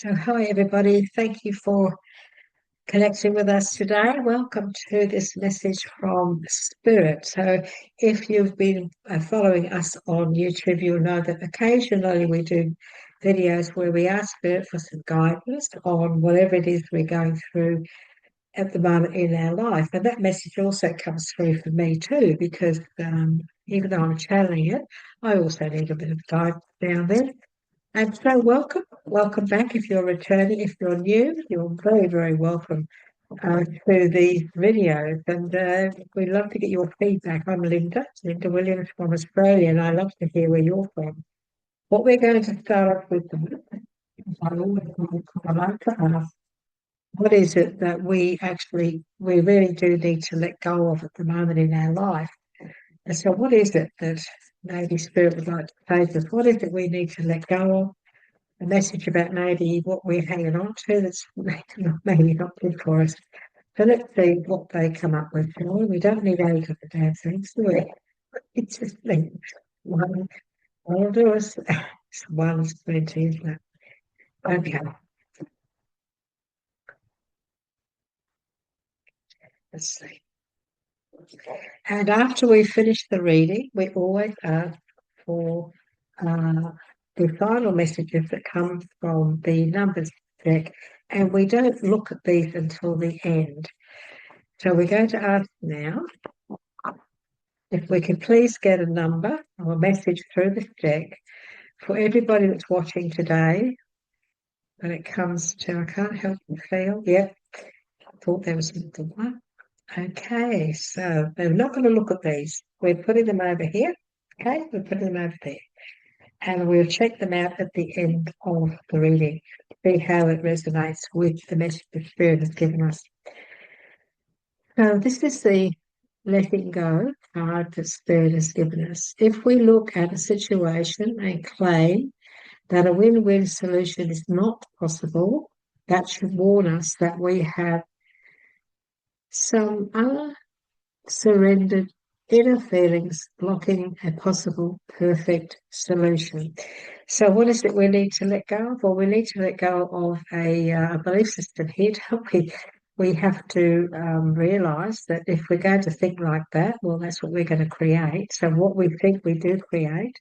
So, hi everybody. Thank you for connecting with us today. Welcome to this message from Spirit. So, if you've been following us on YouTube, you'll know that occasionally we do videos where we ask Spirit for some guidance on whatever it is we're going through at the moment in our life. And that message also comes through for me too, because even though I'm channeling it, I also need a bit of guidance down there. And so welcome back if you're returning. If you're new, you're very, very welcome to these videos. And we'd love to get your feedback. I'm Linda Williams from Australia, and I love to hear where you're from. What we're going to start off with, I like to ask, what is it that we really do need to let go of at the moment in our life? And so what is it that maybe Spirit would like to say to us? What is it we need to let go of? A message about maybe what we're hanging on to that's maybe not good for us. So let's see what they come up with. We don't need eight of the damn things, do we? It's just one. I'll do us. One's plenty, isn't it? Okay, let's see. And after we finish the reading, we always ask for uh, the final messages that come from the numbers deck, and we don't look at these until the end. So we're going to ask now if we can please get a number or a message through this deck for everybody that's watching today. When it comes to, I can't help but feel, yep, I thought there was the one. Okay, so we're not going to look at these. We're putting them over here. Okay, we're putting them over there. And we'll check them out at the end of the reading, see how it resonates with the message the Spirit has given us. So this is the letting go card that Spirit has given us. If we look at a situation and claim that a win-win solution is not possible, that should warn us that we have some unsurrendered inner feelings blocking a possible perfect solution. So what is it we need to let go of? Well, we need to let go of a belief system here, don't we? We have to realise that if we're going to think like that, well, that's what we're going to create. So what we think we do create.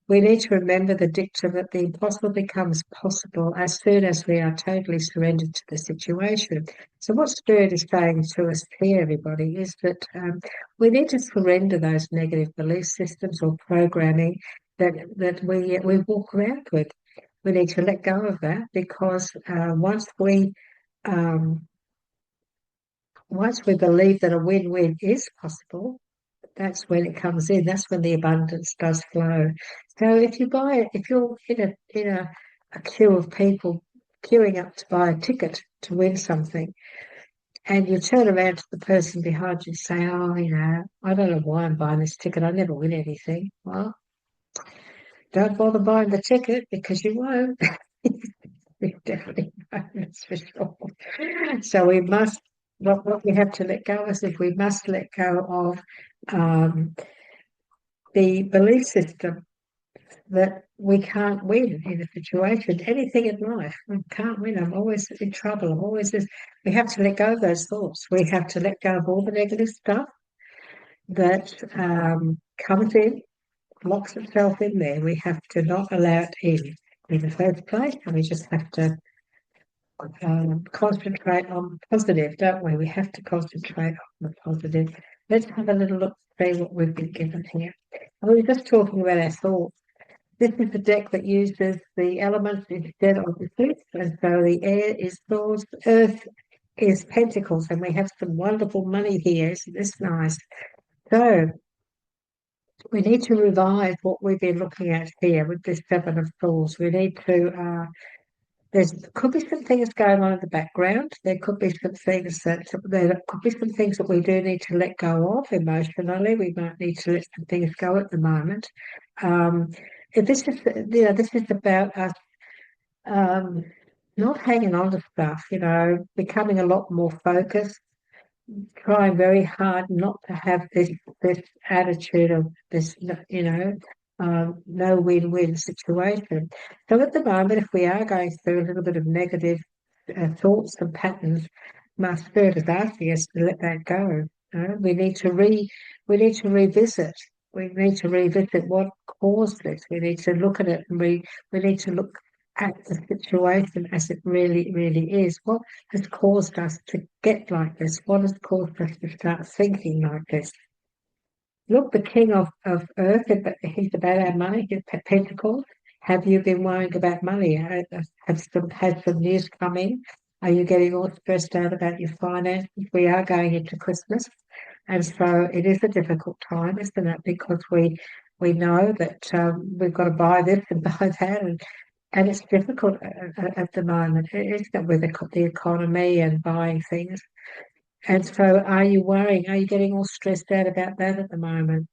We need to remember the dictum that the impossible becomes possible as soon as we are totally surrendered to the situation. So what Spirit is saying to us here, everybody, is that we need to surrender those negative belief systems or programming that we walk around with. We need to let go of that because um, once we believe that a win-win is possible, that's when it comes in. That's when the abundance does flow. So if you're in a queue of people queuing up to buy a ticket to win something, and you turn around to the person behind you and say, "Oh, I don't know why I'm buying this ticket. I never win anything." Well, don't bother buying the ticket because you won't. You definitely won't, that's for sure. So what we have to let go is if we must let go of um, the belief system that we can't win in a situation, anything in life. We can't win. I'm always in trouble. I'm always this. We have to let go of those thoughts. We have to let go of all the negative stuff that comes in, locks itself in there. We have to not allow it in the first place, and we just have to concentrate on positive, don't we? We have to concentrate on the positive. Let's have a little look, see what we've been given here. And we were just talking about our thoughts. This is the deck that uses the elements instead of the six, and so the air is swords, earth is pentacles, and we have some wonderful money here. Isn't this nice? So we need to revive what we've been looking at here with this Seven of Swords. We need to there could be some things going on in the background. There could be some things that we do need to let go of emotionally. We might need to let some things go at the moment. If this is about us not hanging on to stuff. Becoming a lot more focused, trying very hard not to have this attitude of this. no win-win situation. So at the moment, if we are going through a little bit of negative thoughts and patterns, my spirit is asking us to let that go. We need to we need to revisit. We need to revisit what caused this. We need to look at it, and we need to look at the situation as it really, really is. What has caused us to get like this? What has caused us to start thinking like this? Look, the king of earth, he's about our money, his pentacles. Have you been worrying about money? Has some news come in? Are you getting all stressed out about your finances? We are going into Christmas, and so it is a difficult time, isn't it? Because we know that we've got to buy this and buy that, and it's difficult at the moment. It's not with the economy and buying things. And so, are you worrying? Are you getting all stressed out about that at the moment?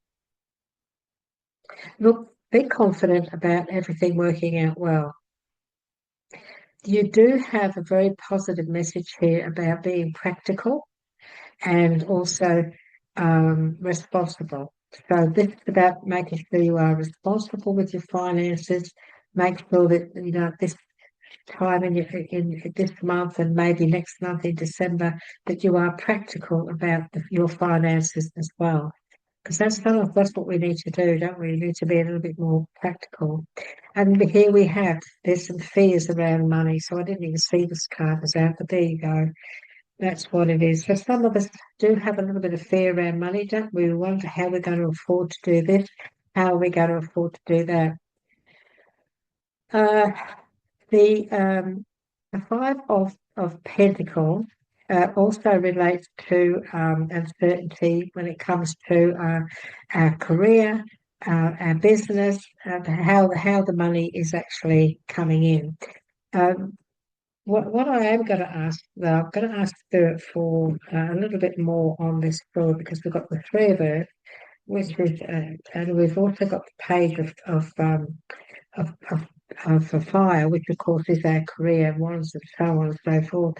Look, be confident about everything working out well. You do have a very positive message here about being practical and also responsible. So this is about making sure you are responsible with your finances. Make sure that you know this time in this month and maybe next month in December that you are practical about your finances as well. Because that's what we need to do, don't we? We need to be a little bit more practical. And here we have, there's some fears around money. So I didn't even see this card was out, but there you go. That's what it is. So some of us do have a little bit of fear around money, don't we? We wonder how we're going to afford to do this, how are we going to afford to do that. Uh, the Five of Pentacles also relates to uncertainty when it comes to our career, our business, how the money is actually coming in. Um, what I am going to ask, though, I'm going to ask Spirit for a little bit more on this story because we've got the Three of Earth, which is, and we've also got the page of, of, of a fire, which of course is our career, wands and so on and so forth.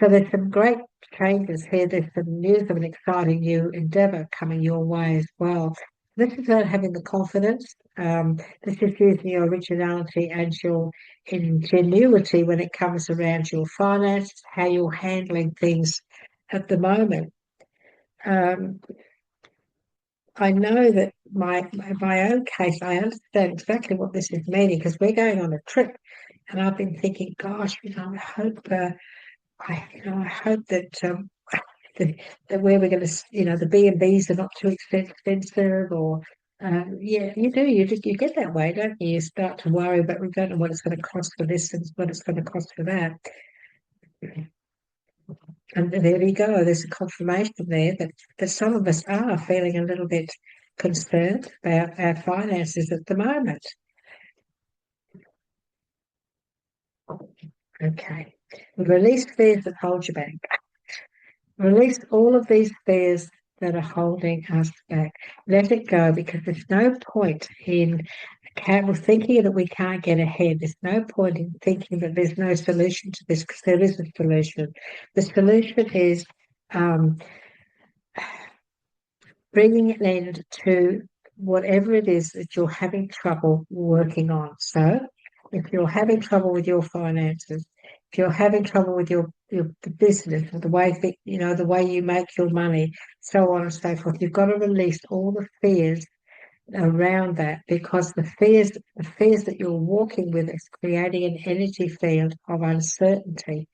So there's some great changes here. There's some news of an exciting new endeavour coming your way as well. This is about having the confidence. This is using your originality and your ingenuity when it comes around your finances, how you're handling things at the moment. Um, I know that my own case, I understand exactly what this is meaning because we're going on a trip, and I've been thinking, gosh, I hope, I hope that, that where we're going to, the B&Bs are not too expensive, or yeah, you do, you get that way, don't you? You start to worry, but we don't know what it's going to cost for this and what it's going to cost for that. And there we go. There's a confirmation there that some of us are feeling a little bit concerned about our finances at the moment. Okay. Release fears that hold you back. Release all of these fears that are holding us back. Let it go because there's no point in thinking that we can't get ahead. There's no point in thinking that there's no solution to this because there is a solution. The solution is um, bringing an end to whatever it is that you're having trouble working on. So, if you're having trouble with your finances, if you're having trouble with your the business, or the way the way you make your money, so on and so forth, you've got to release all the fears around that because the fears that you're walking with is creating an energy field of uncertainty.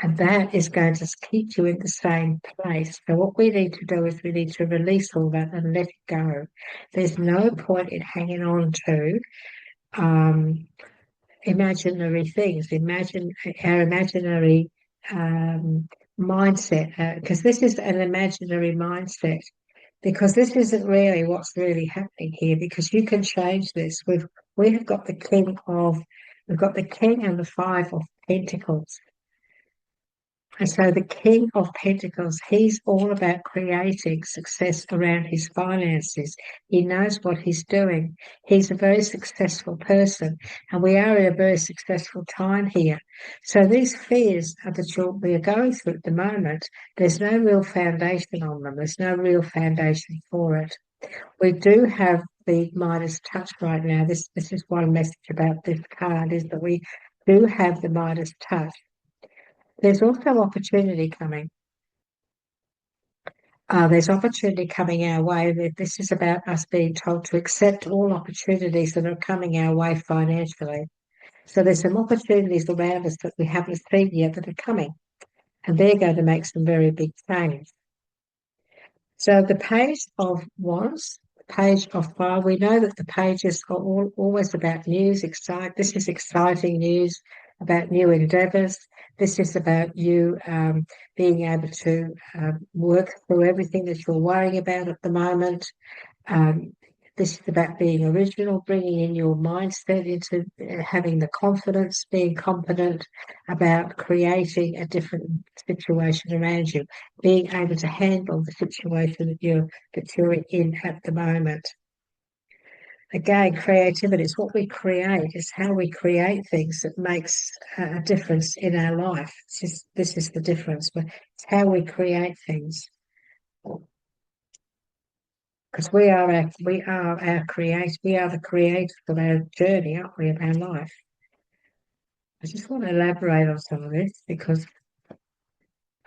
And that is going to keep you in the same place. So what we need to do is we need to release all that and let it go. There's no point in hanging on to imaginary things. Imagine our imaginary mindset, because this is an imaginary mindset. Because this isn't really what's really happening here. Because you can change this. We have got the we've got the king and the five of pentacles. And so the King of Pentacles, he's all about creating success around his finances. He knows what he's doing. He's a very successful person, and we are in a very successful time here. So these fears that we are going through at the moment, there's no real foundation on them. There's no real foundation for it. We do have the Midas touch right now. This is one message about this card, is that we do have the Midas touch. There's also opportunity coming. There's opportunity coming our way. This is about us being told to accept all opportunities that are coming our way financially. So there's some opportunities around us that we haven't seen yet that are coming, and they're going to make some very big change. So the Page of Wands, the Page of Fire, we know that the pages are always about news, this is exciting news about new endeavours. This is about you being able to work through everything that you're worrying about at the moment. This is about being original, bringing in your mindset into having the confidence, being confident about creating a different situation around you, being able to handle the situation that you're in at the moment. Again, creativity is what we create, is how we create things that makes a difference in our life. This is the difference, but it's how we create things. Because we are the creators of our journey, aren't we, of our life? I just want to elaborate on some of this because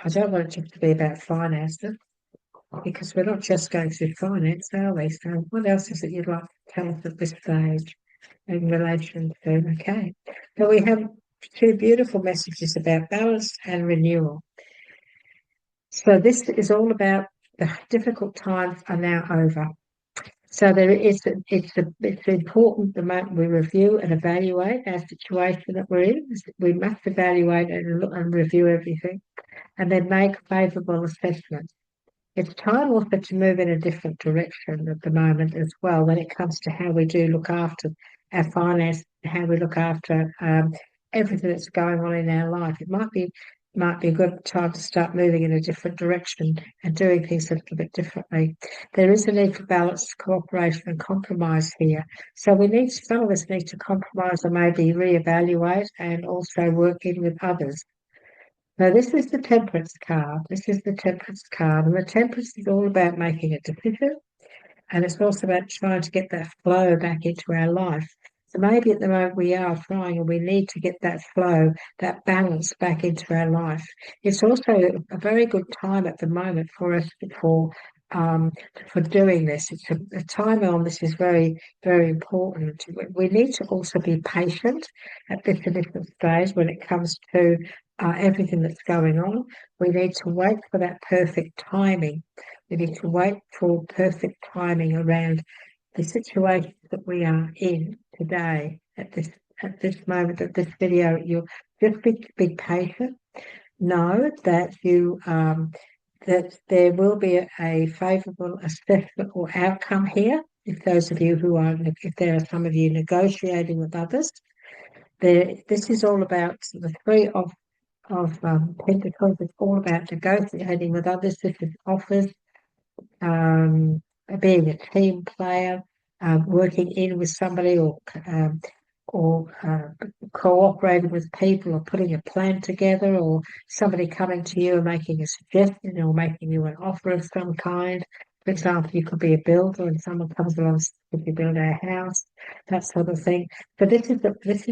I don't want it just to be about finances, because we're not just going through finance, are we? So what else is it you'd like to tell us at this stage in relation to, okay. So we have two beautiful messages about balance and renewal. So this is all about the difficult times are now over. So it's important the moment we review and evaluate our situation that we're in. We must evaluate and review everything, and then make favourable assessments. It's time also to move in a different direction at the moment as well when it comes to how we do look after our finance, how we look after everything that's going on in our life. It might be a good time to start moving in a different direction and doing things a little bit differently. There is a need for balance, cooperation and compromise here. So some of us need to compromise or maybe reevaluate and also work in with others. Now, this is the Temperance card. This is the Temperance card. And the Temperance is all about making a decision. And it's also about trying to get that flow back into our life. So maybe at the moment we are trying and we need to get that flow, that balance back into our life. It's also a very good time at the moment for us for doing this. It's a time on this is very, very important. We need to also be patient at this initial stage when it comes to everything that's going on. We need to wait for that perfect timing. We need to wait for perfect timing around the situation that we are in today at this moment of this video. You just be patient. Know that that there will be a favourable assessment or outcome here. If there are some of you negotiating with others, this is all about the Three of Pentacles. It's all about negotiating with others. This is offers, being a team player, working in with somebody, or cooperating with people, or putting a plan together, or somebody coming to you and making a suggestion or making you an offer of some kind. For example, you could be a builder and someone comes along, if you build our house, that sort of thing. So this is about this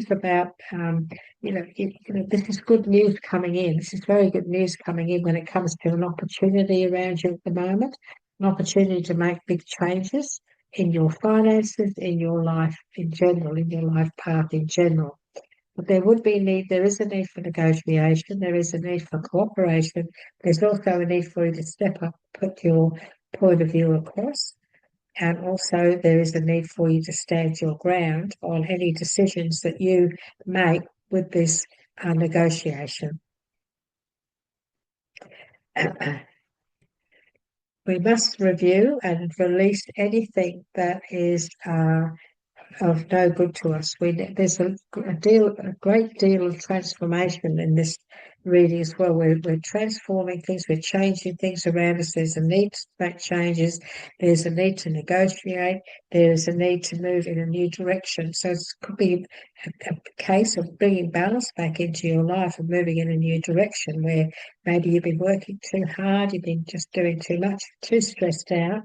is good news coming in. This is very good news coming in when it comes to an opportunity around you at the moment, an opportunity to make big changes in your finances, in your life in general, in your life path in general. But there is a need for negotiation, there is a need for cooperation, there's also a need for you to step up, put your point of view across, and also there is a need for you to stand your ground on any decisions that you make with this negotiation. We must review and release anything that is of no good to us. There's a great deal of transformation in this reading as well. We're transforming things, we're changing things around us. There's a need to make changes, there's a need to negotiate, there's a need to move in a new direction. So it could be a case of bringing balance back into your life and moving in a new direction where maybe you've been working too hard, you've been just doing too much, too stressed out.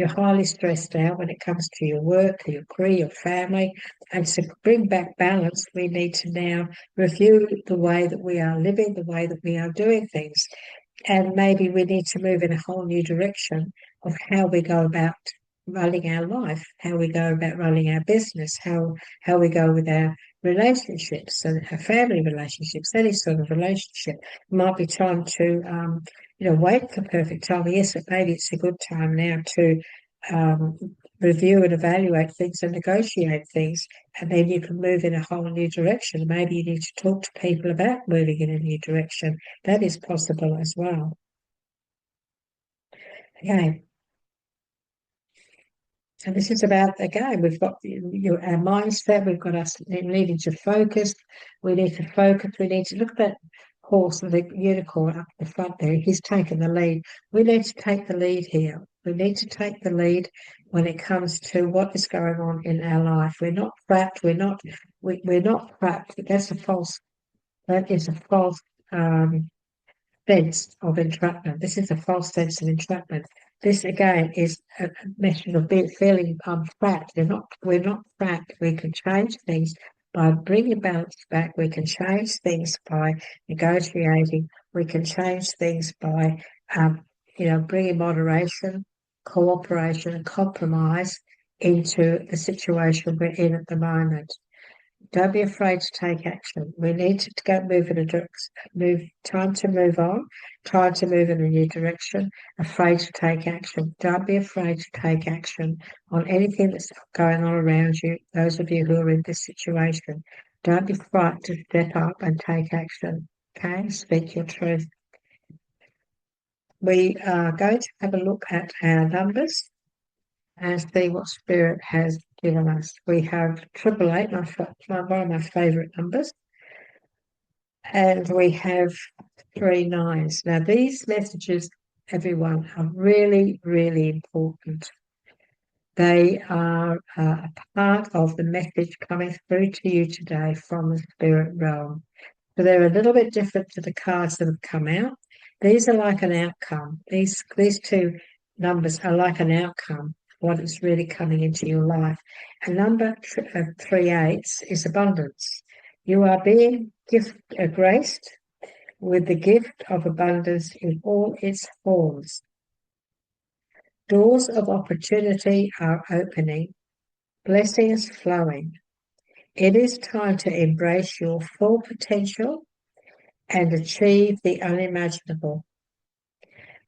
you're highly stressed out when it comes to your work, your career, your family. And to bring back balance, we need to now review the way that we are living, the way that we are doing things. And maybe we need to move in a whole new direction of how we go about running our life, how we go about running our business, how we go with our relationships, so our family relationships, any sort of relationship. It might be time to wait for perfect time. Yes, but maybe it's a good time now to um, review and evaluate things and negotiate things, and then you can move in a whole new direction. Maybe you need to talk to people about moving in a new direction. That is possible as well. Okay. And this is about, again, we've got our mindset, we've got us needing to focus. We need to focus. We need to look at that horse, the unicorn up the front there. He's taken the lead. We need to take the lead here. We need to take the lead when it comes to what is going on in our life. We're not trapped. We're not trapped. That is a false sense of entrapment. This is a false sense of entrapment. This again is a mission of feeling trapped. We're not trapped. We can change things by bringing balance back. We can change things by negotiating. We can change things by bringing moderation, cooperation, and compromise into the situation we're in at the moment. Don't be afraid to take action. We need to go move in a time to move on, time to move in a new direction, afraid to take action. Don't be afraid to take action on anything that's going on around you, those of you who are in this situation. Don't be frightened to step up and take action. Okay? Speak your truth. We are going to have a look at our numbers and see what Spirit has given us. We have 888, one of my favourite numbers, and we have 3 9s. Now, these messages, everyone, are really, really important. They are a part of the message coming through to you today from the spirit realm. So they're a little bit different to the cards that have come out. These are like an outcome. These two numbers are like an outcome, what is really coming into your life. And number 3 8s is abundance. You are being graced with the gift of abundance in all its forms. Doors of opportunity are opening, blessings flowing. It is time to embrace your full potential and achieve the unimaginable.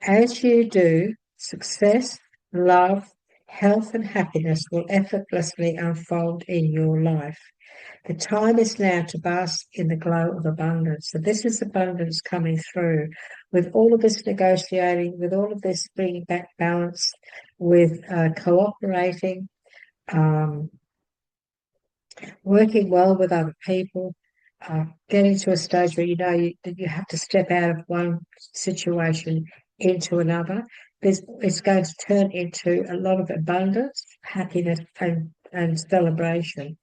As you do, success, love, health, and happiness will effortlessly unfold in your life. The time is now to bask in the glow of abundance. So this is abundance coming through with all of this negotiating, with all of this bringing back balance, with cooperating, working well with other people, getting to a stage where you know that you have to step out of one situation into another. It's going to turn into a lot of abundance, happiness, and celebration.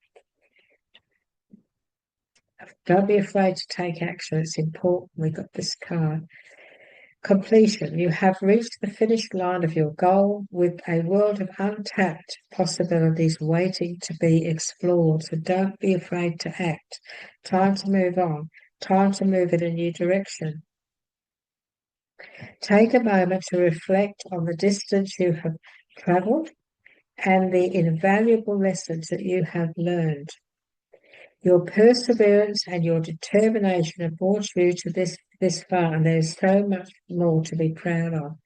Don't be afraid to take action. It's important. We got this card. Completion. You have reached the finish line of your goal with a world of untapped possibilities waiting to be explored. So don't be afraid to act. Time to move on. Time to move in a new direction. Take a moment to reflect on the distance you have traveled and the invaluable lessons that you have learned. Your perseverance and your determination have brought you to this far, and there's so much more to be proud of.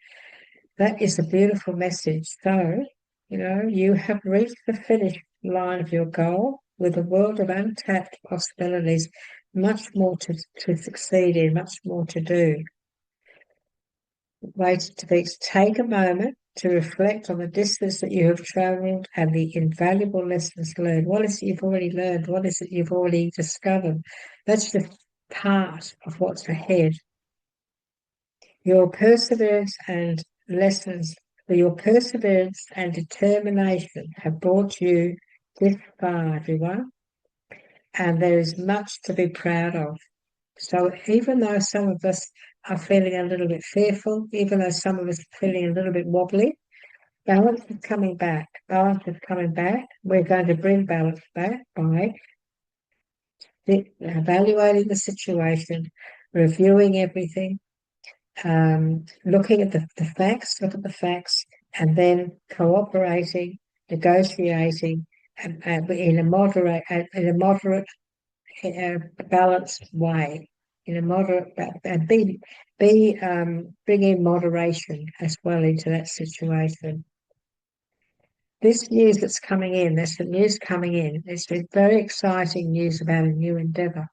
That is a beautiful message. So, you have reached the finish line of your goal with a world of untapped possibilities, much more to succeed in, much more to do. Take a moment to reflect on the distance that you have travelled and the invaluable lessons learned. What is it you've already learned? What is it you've already discovered? That's just part of what's ahead. Your perseverance and determination have brought you this far, everyone, and there is much to be proud of. So even though some of us are feeling a little bit fearful, even though some of us are feeling a little bit wobbly, Balance is coming back. Balance is coming back. We're going to bring balance back by evaluating the situation, reviewing everything, looking at the facts, look at the facts, and then cooperating, negotiating, in a moderate, balanced way, in a moderate, and bring in moderation as well into that situation. This news that's coming in, there's some news coming in. There's been very exciting news about a new endeavour.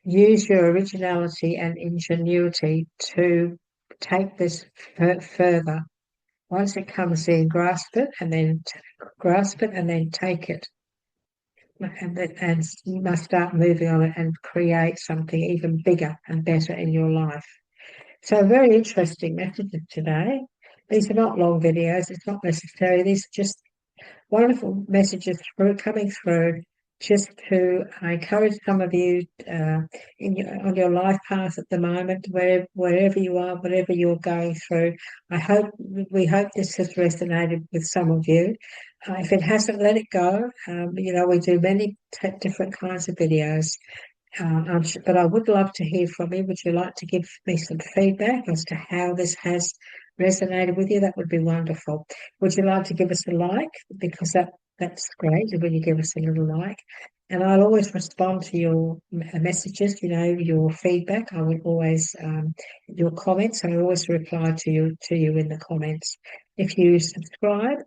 Use your originality and ingenuity to take this further. Once it comes in, grasp it and then take it. And you must start moving on it and create something even bigger and better in your life. So very interesting messages today. These are not long videos. It's not necessary. These are just wonderful messages coming through just to encourage some of you on your life path at the moment, wherever you are, whatever you're going through. We hope this has resonated with some of you. If it hasn't, let it go. We do many different kinds of videos. But I would love to hear from you. Would you like to give me some feedback as to how this has resonated with you? That would be wonderful. Would you like to give us a like? Because that's great when you give us a little like. And I'll always respond to your messages, your feedback. I will always, your comments, I will always reply to you in the comments. If you subscribe,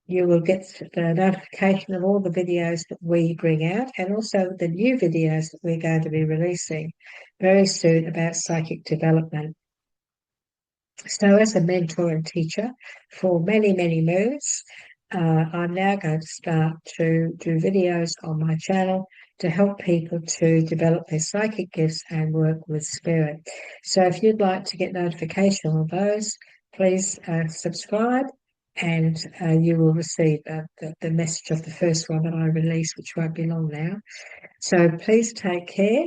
you will get the notification of all the videos that we bring out, and also the new videos that we're going to be releasing very soon about psychic development. So as a mentor and teacher for many, many moons, I'm now going to start to do videos on my channel to help people to develop their psychic gifts and work with spirit. So if you'd like to get notification on those, please subscribe, and you will receive the message of the first one that I release, which won't be long now. So please take care.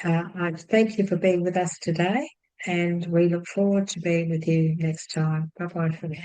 I thank you for being with us today, and we look forward to being with you next time. Bye-bye for now.